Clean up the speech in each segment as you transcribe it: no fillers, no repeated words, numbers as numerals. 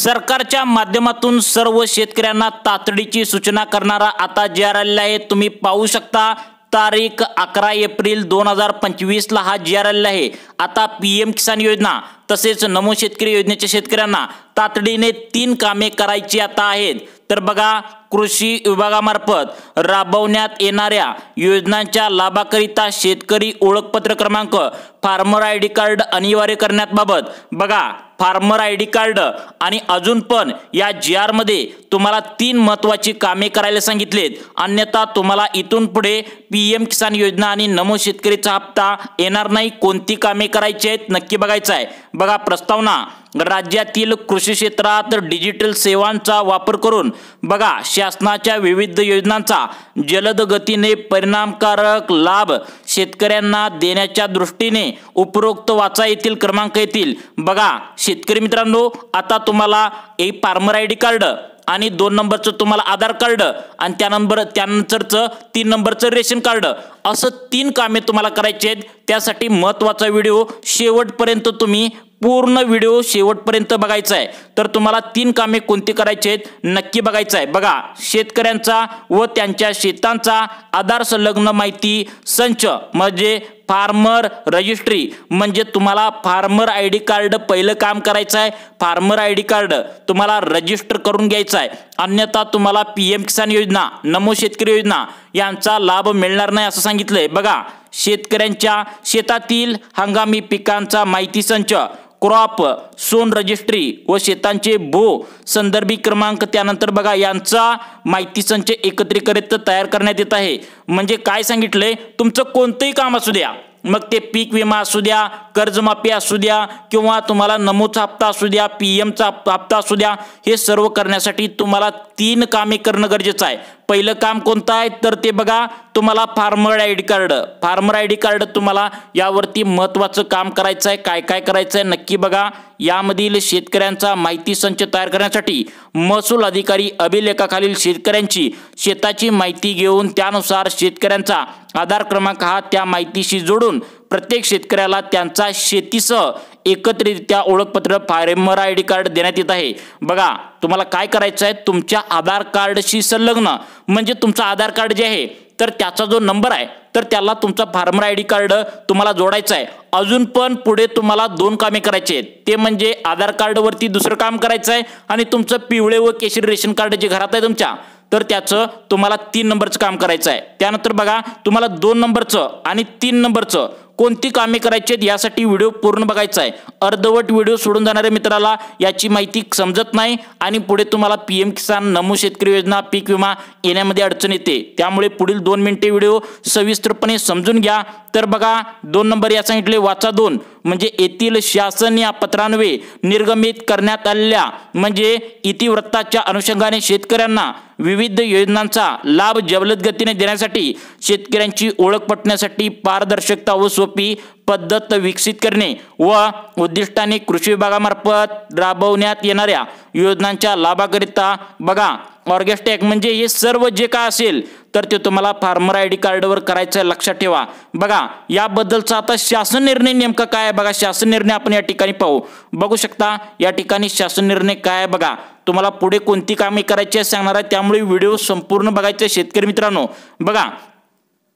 सरकारच्या माध्यमातून सर्व शेतकऱ्यांना तातडीची सूचना करणारा आता जी.आर. आलेला आहे। तुम्ही पाहू शकता तारीख 11 एप्रिल 2025 ला हा जी.आर. आलेला आहे। आता पीएम किसान योजना तसेच नमो शेतकरी योजनेच्या शेतकऱ्यांना तातडीने 3 कामे करायची आता आहेत। तर बघा, कृषी विभागामार्फत राबवण्यात येणाऱ्या योजनांच्या लाभाकरिता शेतकरी ओळखपत्र क्रमांक फार्मर आयडी कार्ड अनिवार्य करण्याबाबत बघा, फार्मर आयडी कार्ड आणि अजून पण या जी.आर. मध्ये तुम्हाला 3 महत्त्वाची कामे करायला सांगितलेत, अन्यथा तुम्हाला इथून पुढे पीएम किसान योजना आणि नमो शेतकरीचा हप्ता येणार नाही। कोणती कामे करायची आहेत नक्की बघायचं आहे। बघा, प्रस्तावना राज्यातील कृषी क्षेत्रात डिजिटल सेवांचा वापर करून बघा शासनाच्या विविध योजनांचा जलद गतीने परिणामकारक लाभ शेतकऱ्यांना देण्याच्या दृष्टीने उपरोक्त वाचा येथील क्रमांक येतील। बघा शेतकरी मित्रांनो, आता तुम्हाला एक फार्मर आयडी कार्ड आणि 2 नंबरचं तुम्हाला आधार कार्ड आणि त्यानंतरचं 3 नंबरचं रेशन कार्ड असं 3 कामे तुम्हाला करायची आहेत। त्यासाठी महत्त्वाचा व्हिडिओ शेवटपर्यंत तुम्ही पूर्ण व्हिडिओ शेवटपर्यंत बघायचा आहे। तर तुम्हाला 3 कामे कोणती करायची आहेत नक्की बघायचं आहे। बघा, शेतकऱ्यांचा व त्यांच्या शेतांचा आधार संलग्न माहिती संच म्हणजे फार्मर रजिस्ट्री म्हणजे तुम्हाला फार्मर आयडी कार्ड पहिलं काम करायचं आहे। फार्मर आयडी कार्ड तुम्हाला रजिस्टर करून घ्यायचं आहे, अन्यथा तुम्हाला पीएम किसान योजना नमो शेतकरी योजना यांचा लाभ मिळणार नाही असं सांगितलंय। बघा, शेतकऱ्यांच्या शेतातील हंगामी पिकांचा माहिती संच क्रॉप सोन रजिस्ट्री व शेतांचे भू संदर्भी क्रमांक त्यानंतर बघा यांचा माहिती संच एकत्रित तयार करण्यात येत आहे। म्हणजे काय सांगितलंय, तुमचं कोणतेही काम असू द्या, मग ते पीक विमा असू द्या, कर्जमाफी असू द्या किंवा तुम्हाला नमोचा हप्ता असू द्या, पीएमचा हप्ता असू द्या, हे सर्व करण्यासाठी तुम्हाला 3 कामे करणं गरजेचं आहे। पहिलं काम कोणतं आहे तर ते बघा, तुम्हाला farmer ID card. Farmer ID card तुम्हाला यावरती महत्त्वाचं काम करायचं आहे। काय काय करायचं आहे नक्की बघा। यामधील शेतकऱ्यांचा माहिती संच तयार करण्यासाठी महसूल अधिकारी अभिलेखाखालील शेतकऱ्यांची शेताची माहिती घेऊन त्यानुसार शेतकऱ्यांचा आधार क्रमांक हा त्या माहितीशी जोडून प्रत्येक शेतकऱ्याला त्यांचा शेतीसह एकत्रितरित्या ओळखपत्र फार्मर आयडी कार्ड देण्यात येत आहे। बघा, तुम्हाला काय करायचं आहे, तुमच्या आधार कार्डशी संलग्न म्हणजे तुमचं आधार कार्ड जे आहे तर त्याचा जो नंबर आहे तर त्याला तुमचा फार्मर आयडी कार्ड तुम्हाला जोडायचा आहे। अजून पण पुढे तुम्हाला 2 कामे करायचे आहेत, ते म्हणजे आधार कार्डवरती दुसरं काम करायचं आहे आणि तुमचं पिवळे व केशरी रेशन कार्ड जे घरात आहे तुमच्या तर त्याचं तुम्हाला 3 नंबरचं काम करायचं आहे। त्यानंतर बघा, तुम्हाला 2 नंबरचं आणि 3 नंबरचं कोणती कामे करायची आहेत यासाठी व्हिडिओ पूर्ण बघायचा आहे। अर्धवट व्हिडिओ सोडून जाणाऱ्या मित्राला याची माहिती समजत नाही आणि पुढे तुम्हाला पीएम किसान नमो शेतकरी योजना पीक विमा येण्यामध्ये अडचण येते। त्यामुळे पुढील 2 मिनिटे व्हिडिओ सविस्तरपणे समजून घ्या। तर बघा, 2 नंबर या सांगितले वाचा 2 म्हणजे येथील शासन या पत्रान्वये निर्गमित करण्यात आलेल्या म्हणजे इतिवृत्ताच्या अनुषंगाने शेतकऱ्यांना विविध योजनांचा लाभ जलद गतीने देण्यासाठी शेतकऱ्यांची ओळख पटण्यासाठी पारदर्शकता व सोपी पद्धत विकसित करणे व उद्दिष्टाने कृषी विभागामार्फत राबवण्यात येणाऱ्या योजनांच्या लाभाकरिता बघा ऑर्गॅस्टॅक म्हणजे हे सर्व जे काय असेल तर ते तुम्हाला फार्मर आयडी कार्डवर करायचं आहे, लक्षात ठेवा। बघा, याबद्दलचा आता शासन निर्णय नेमका काय आहे बघा, शासन निर्णय आपण या ठिकाणी पाहू। बघू शकता या ठिकाणी शासन निर्णय काय आहे बघा, तुम्हाला पुढे कोणती कामे करायची आहे सांगणार आहे, त्यामुळे व्हिडिओ संपूर्ण बघायचे शेतकरी मित्रांनो। बघा,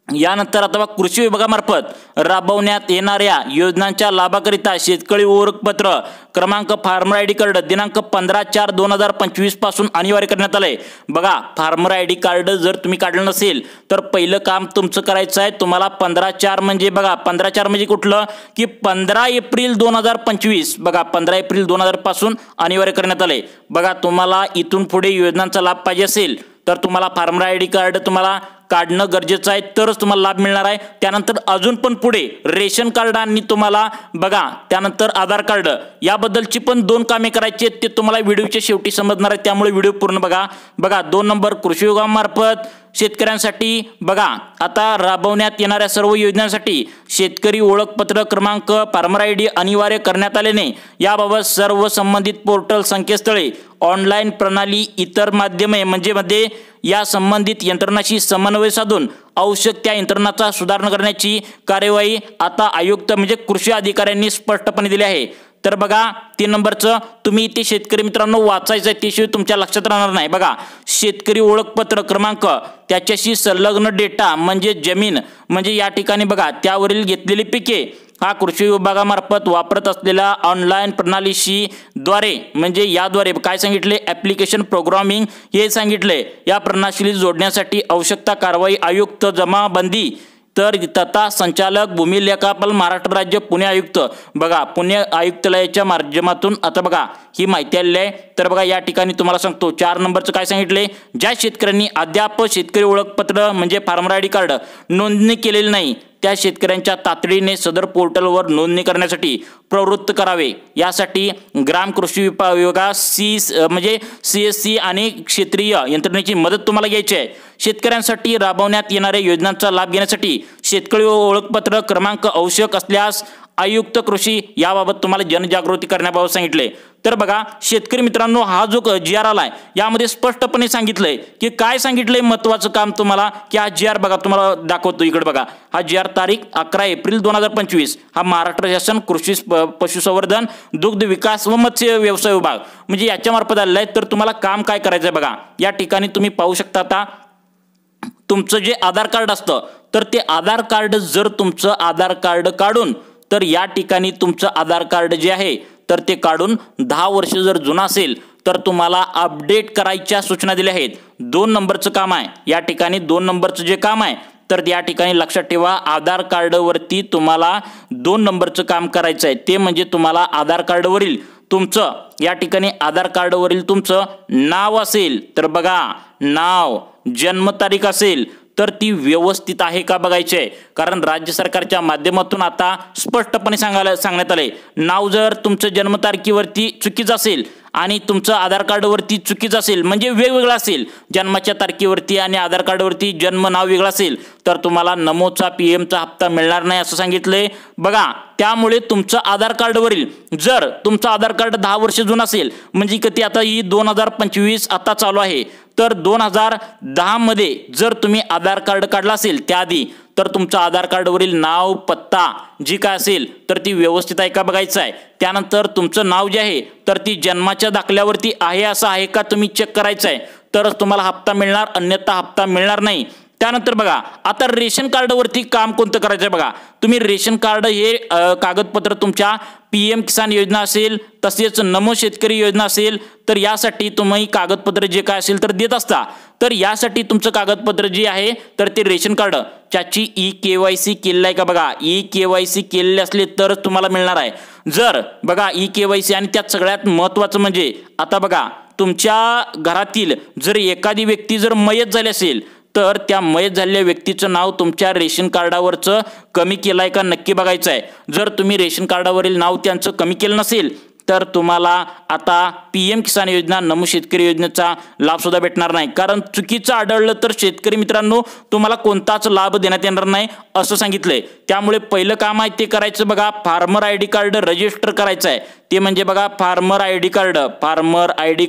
यानंतर आता कृषी विभागामार्फत राबवण्यात येणाऱ्या योजनांच्या लाभाकरिता शेतकरी ओळखपत्र क्रमांक फार्मर आयडी कार्ड दिनांक 15/4/2025 पासून अनिवार्य करण्यात आलंय। बघा, फार्मर आयडी कार्ड जर तुम्ही काढलं नसेल तर पहिलं काम तुमचं करायचं आहे, तुम्हाला 15/4 म्हणजे बघा 15/4 म्हणजे कुठलं की 15 एप्रिल 2025 बघा 15 एप्रिल 2000 पासून अनिवार्य करण्यात आलंय। बघा, तुम्हाला इथून पुढे योजनांचा लाभ पाहिजे असेल तर तुम्हाला फार्मर आयडी कार्ड तुम्हाला काढणं गरजेचं आहे, तरच तुम्हाला लाभ मिळणार आहे। त्यानंतर अजून पण पुढे रेशन कार्ड आणि तुम्हाला बघा त्यानंतर आधार कार्ड याबद्दलची पण 2 कामे करायची आहेत, ते तुम्हाला व्हिडिओच्या शेवटी समजणार आहे, त्यामुळे व्हिडिओ पूर्ण बघा। बघा, 2 नंबर कृषी विभागामार्फत शेतकऱ्यांसाठी बघा आता राबवण्यात येणाऱ्या सर्व योजनांसाठी शेतकरी ओळखपत्र क्रमांक फार्मर आयडी अनिवार्य करण्यात आल्याने याबाबत सर्व संबंधित पोर्टल संकेतस्थळे ऑनलाईन प्रणाली इतर माध्यमे म्हणजे या संबंधित यंत्रणाशी समन्वय साधून आवश्यक त्या यंत्रणाचा सुधारणा करण्याची कार्यवाही आता आयुक्त म्हणजे कृषी अधिकाऱ्यांनी स्पष्टपणे दिली आहे। तर बघा 3 नंबरचं तुम्ही इथे शेतकरी मित्रांनो वाचायचं आहे, त्याशिवाय तुमच्या लक्षात राहणार नाही। बघा शेतकरी ओळखपत्र क्रमांक त्याच्याशी संलग्न डेटा म्हणजे जमीन म्हणजे या ठिकाणी बघा त्यावरील घेतलेली पिके हा कृषी विभागामार्फत वापरत असलेल्या ऑनलाईन प्रणालीशी द्वारे म्हणजे याद्वारे काय सांगितले ॲप्लिकेशन प्रोग्रामिंग हे सांगितले या प्रणालीशी जोडण्यासाठी आवश्यकता कारवाई आयुक्त जमाबंदी तर तथा संचालक भूमी लेखापाल महाराष्ट्र राज्य पुणे आयुक्त बघा पुणे आयुक्तालयाच्या माध्यमातून आता बघा ही माहिती आली आहे। तर बघा या ठिकाणी तुम्हाला सांगतो 4 नंबरचं काय सांगितले ज्या शेतकऱ्यांनी अद्याप शेतकरी ओळखपत्र म्हणजे फार्मर आयडी कार्ड नोंदणी केलेली नाही त्या शेतकऱ्यांच्या तातडीने सदर पोर्टलवर नोंदणी करण्यासाठी प्रवृत्त करावे। यासाठी ग्राम कृषी विभागास म्हणजे CSC आणि क्षेत्रीय यंत्रणेची मदत तुम्हाला घ्यायची आहे। शेतकऱ्यांसाठी राबवण्यात येणाऱ्या योजनांचा लाभ घेण्यासाठी शेतकरी ओळखपत्र क्रमांक आवश्यक असल्यास आयुक्त कृषी याबाबत तुम्हाला जनजागृती करण्याबाबत सांगितले। तर बघा शेतकरी मित्रांनो हा जो GR आलाय यामध्ये स्पष्टपणे सांगितलंय की काय सांगितलंय महत्त्वाचं काम तुम्हाला की हा GR बघा तुम्हाला दाखवतो इकडे बघा हा GR तारीख 11 एप्रिल 2025 हा महाराष्ट्र शासन कृषी पशुसंवर्धन दुग्ध विकास व मत्स्य व्यवसाय विभाग म्हणजे याच्या मार्फत आलेला आहे। तर तुम्हाला काम काय करायचंय बघा या ठिकाणी तुम्ही पाहू शकता आता तुमचं जे आधार कार्ड असतं तर ते आधार कार्ड जर तुमचं आधार कार्ड काढून तर या ठिकाणी तुमचं आधार कार्ड जे आहे तर ते काढून 10 वर्ष जर जुना असेल तर तुम्हाला अपडेट करायच्या सूचना दिल्या आहेत। 2 नंबरचं काम आहे या ठिकाणी 2 नंबरचं जे काम आहे तर या ठिकाणी लक्षात ठेवा आधार कार्डवरती तुम्हाला 2 नंबरचं काम करायचं आहे ते म्हणजे तुम्हाला आधार कार्डवरील तुमचं या ठिकाणी आधार कार्डवरील तुमचं नाव असेल तर बघा नाव जन्मतारीख असेल तर ती व्यवस्थित आहे का बघायचे आहे। कारण राज्य सरकारच्या माध्यमातून आता स्पष्टपणे सांगण्यात आले नाव जर तुमचं जन्मतारखेवरती चुकीचं असेल आणि तुमचं आधार कार्डवरती चुकीचं असेल म्हणजे वेगवेगळं असेल जन्माच्या तारखेवरती आणि आधार कार्डवरती जन्म नाव वेगळं असेल तर तुम्हाला नमोचा PM-चा हप्ता मिळणार नाही असं सांगितलंय। बघा त्यामुळे तुमचं आधार कार्डवरील जर तुमचं आधार कार्ड 10 वर्ष जुनं असेल म्हणजे किती आता ही 2025 आता चालू आहे तर 2010 मध्ये जर तुम्ही आधार कार्ड काढला असेल त्याआधी तर तुमचं आधार कार्डवरील नाव पत्ता जी काय असेल तर ती व्यवस्थित आहे का बघायचं आहे। त्यानंतर तुमचं नाव जे आहे तर ती जन्माच्या दाखल्यावरती आहे असं आहे का तुम्ही चेक करायचं आहे तरच तुम्हाला हप्ता मिळणार अन्यथा हप्ता मिळणार नाही। त्यानंतर बघा आता रेशन कार्डवरती काम कोणतं करायचं बघा तुम्ही रेशन कार्ड हे कागदपत्र तुमच्या PM किसान योजना असेल तसेच नमो शेतकरी योजना असेल तर यासाठी तुम्ही कागदपत्र जे काय असेल तर देत असता तर यासाठी तुमचं कागदपत्र जे आहे तर ते रेशन कार्ड त्याची EKYC केलेलं आहे का बघा EKYC केलेले असले तरच तुम्हाला मिळणार आहे। जर बघा EKYC आणि त्यात सगळ्यात महत्त्वाचं म्हणजे आता बघा तुमच्या घरातील जर एखादी व्यक्ती जर मयत झाली असेल तर त्या मयत झालेल्या व्यक्तीचं नाव तुमच्या रेशन कार्डावरचं कमी केलं आहे का नक्की बघायचं आहे। जर तुम्ही रेशन कार्डावरील नाव त्यांचं कमी केलं नसेल तर तुम्हाला आता PM किसान योजना नमो शेतकरी योजनेचा लाभ सुद्धा भेटणार नाही। कारण चुकीचं आढळलं तर शेतकरी मित्रांनो तुम्हाला कोणताच लाभ देण्यात येणार नाही असं सांगितलंय। त्यामुळे पहिलं काम आहे ते करायचं बघा फार्मर ID कार्ड रजिस्टर करायचं आहे ते म्हणजे बघा फार्मर ID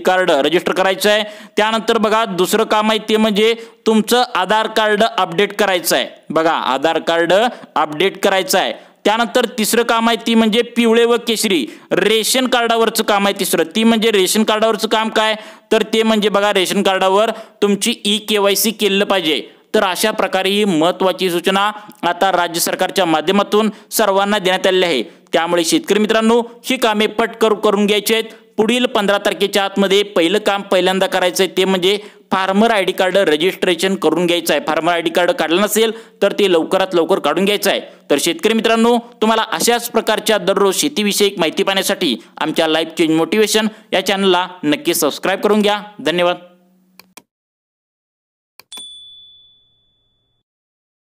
कार्ड रजिस्टर करायचं आहे। त्यानंतर बघा दुसरं काम आहे ते म्हणजे तुमचं आधार कार्ड अपडेट करायचं आहे बघा आधार कार्ड अपडेट करायचं आहे। त्यानंतर तिसरं काम आहे ती म्हणजे पिवळे व केशरी रेशन कार्डावरचं काम आहे तिसरं ती म्हणजे रेशन कार्डावरचं काम काय तर ते म्हणजे बघा रेशन कार्डावर तुमची EKYC केलं पाहिजे। तर अशा प्रकारे ही महत्त्वाची सूचना आता राज्य सरकारच्या माध्यमातून सर्वांना देण्यात आलेली आहे। त्यामुळे शेतकरी मित्रांनो ही कामे पटकन करून घ्यायची आहेत। पुढील 15 तारखेच्या आतमध्ये पहिलं काम पहिल्यांदा करायचं आहे ते म्हणजे फार्मर ID कार्ड रजिस्ट्रेशन करून घ्यायचं आहे। फार्मर ID कार्ड काढलं नसेल तर ते लवकरात लवकर काढून घ्यायचं आहे। तर शेतकरी मित्रांनो तुम्हाला अशाच प्रकारच्या दररोज शेतीविषयक माहिती पाहण्यासाठी आमच्या लाईफ चेंज मोटिवेशन या चॅनलला नक्की सबस्क्राईब करून घ्या। धन्यवाद।